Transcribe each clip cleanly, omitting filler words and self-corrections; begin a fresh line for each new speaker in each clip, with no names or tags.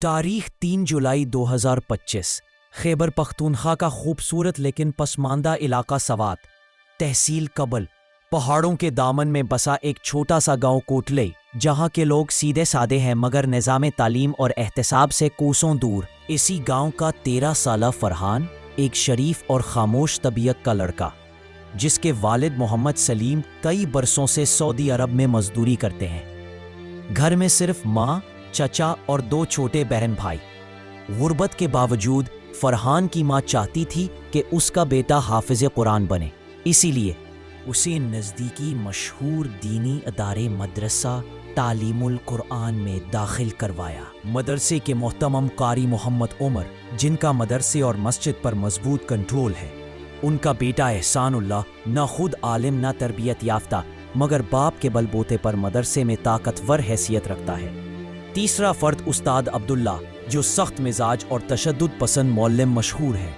تاریخ 3 جولائی 2025 خیبر پختونخوا کا خوبصورت لیکن پسماندہ علاقہ سوات، تحصیل کبل، پہاڑوں کے دامن میں بسا ایک چھوٹا سا گاؤں کوٹلئی، جہاں کے لوگ سیدھے سادے ہیں مگر نظام تعلیم اور احتساب سے کوسوں دور۔ اسی گاؤں کا 13 سالہ فرحان ایک شریف اور خاموش طبیعت کا لڑکا، جس کے والد محمد سلیم کئی برسوں سے سعودی عرب میں مزدوری کرتے ہیں۔ گھر میں صرف ماں، چچا اور 2 چھوٹے بہن بھائی۔ غربت کے باوجود فرحان کی ماں چاہتی تھی کہ اس کا بیٹا حافظ قرآن بنے، اسی لیے اسے نزدیکی مشہور دینی ادارے مدرسہ تعلیم القرآن میں داخل کروایا۔ مدرسے کے محترم قاری محمد عمر، جن کا مدرسے اور مسجد پر مضبوط کنٹرول ہے، ان کا بیٹا احسان اللہ نہ خود عالم نہ تربیت یافتہ مگر باپ کے بل بوتے پر مدرسے میں طاقتور حیثیت رکھتا ہے۔ تیسرا فرد استاد عبداللہ، جو سخت مزاج اور تشدد پسند معلم مشہور ہے۔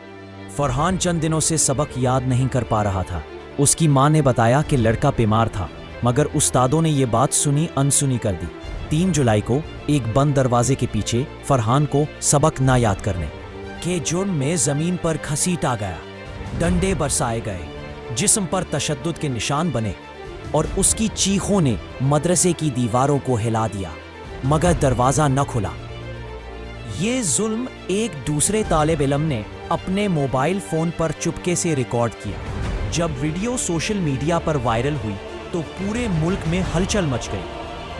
فرحان چند دنوں سے سبق یاد نہیں کر پا رہا تھا۔ اس کی ماں نے بتایا کہ لڑکا بیمار تھا، مگر استادوں نے یہ بات سنی انسنی کر دی۔ 3 جولائی کو ایک بند دروازے کے پیچھے فرحان کو سبق نہ یاد کرنے کے جرم میں زمین پر گھسیٹا گیا۔ ڈنڈے برسائے گئے، جسم پر تشدد کے نشان بنے اور اس کی چیخوں نے مدرسے کی دیواروں کو ہلا دیا، مگر دروازہ نہ کھلا۔ یہ ظلم ایک دوسرے طالب علم نے اپنے موبائل فون پر چپکے سے ریکارڈ کیا۔ جب ویڈیو سوشل میڈیا پر وائرل ہوئی تو پورے ملک میں ہلچل مچ گئی۔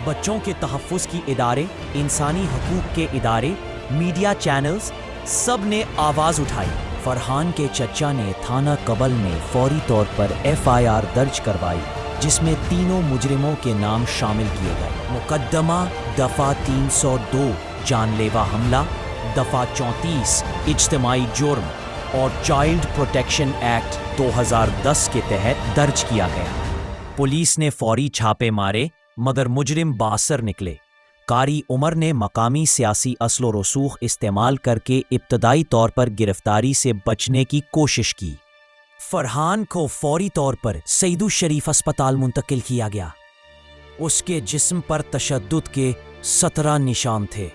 بچوں کے تحفظ کی ادارے، انسانی حقوق کے ادارے، میڈیا چینلز، سب نے آواز اٹھائی۔ فرحان کے چچا نے تھانہ کبل میں فوری طور پر FIR درج کروائی، جس میں تینوں مجرموں کے نام شامل کیے گئے۔ مقدمہ دفعہ 302 جان لیوا حملہ، دفعہ 34 اجتماعی جرم اور چائلڈ پروٹیکشن ایکٹ 2010 کے تحت درج کیا گیا۔ پولیس نے فوری چھاپے مارے مگر مجرم بااثر نکلے۔ قاری عمر نے مقامی سیاسی اصل و رسوخ استعمال کر کے ابتدائی طور پر گرفتاری سے بچنے کی کوشش کی۔ فرحان کو فوری طور پر سعید الشریف اسپتال منتقل کیا گیا۔ اس کے جسم پر تشدد کے 17 نشان تھے۔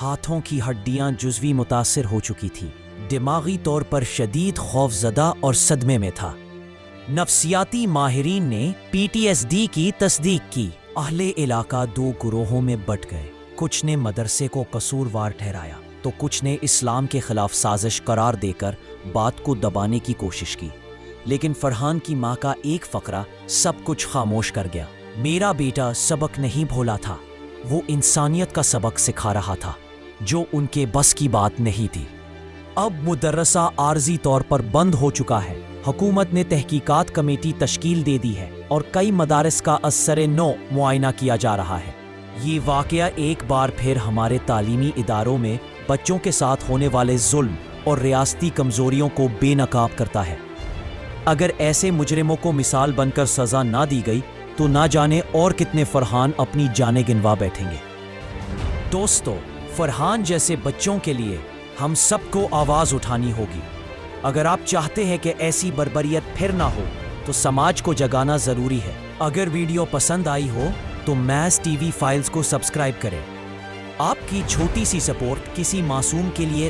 ہاتھوں کی ہڈیاں جزوی متاثر ہو چکی تھی۔ دماغی طور پر شدید خوف زدہ اور صدمے میں تھا۔ نفسیاتی ماہرین نے PTSD کی تصدیق کی۔ اہل علاقہ 2 گروہوں میں بٹ گئے۔ کچھ نے مدرسے کو قصوروار ٹھہرایا تو کچھ نے اسلام کے خلاف سازش قرار دے کر بات کو دبانے کی کوشش کی۔ لیکن فرحان کی ماں کا ایک فقرہ سب کچھ خاموش کر گیا۔ میرا بیٹا سبق نہیں بھولا تھا، وہ انسانیت کا سبق سکھا رہا تھا، جو ان کے بس کی بات نہیں تھی۔ اب مدرسہ عارضی طور پر بند ہو چکا ہے۔ حکومت نے تحقیقات کمیٹی تشکیل دے دی ہے اور کئی مدارس کا از سر نو معائنہ کیا جا رہا ہے۔ یہ واقعہ ایک بار پھر ہمارے تعلیمی اداروں میں بچوں کے ساتھ ہونے والے ظلم اور ریاستی کمزوریوں کو بے نقاب کرتا ہے۔ اگر ایسے مجرموں کو مثال بن کر سزا نہ دی گئی تو نہ جانے اور کتنے فرحان اپنی جانیں گنوا بیٹھیں گے۔ دوستو، فرحان جیسے بچوں کے لیے ہم سب کو آواز اٹھانی ہوگی۔ اگر آپ چاہتے ہیں کہ ایسی بربریت پھر نہ ہو تو سماج کو جگانا ضروری ہے۔ اگر ویڈیو پسند آئی ہو تو میز TV فائلز کو سبسکرائب کریں۔ آپ کی چھوٹی سی سپورٹ کسی معصوم کے لیے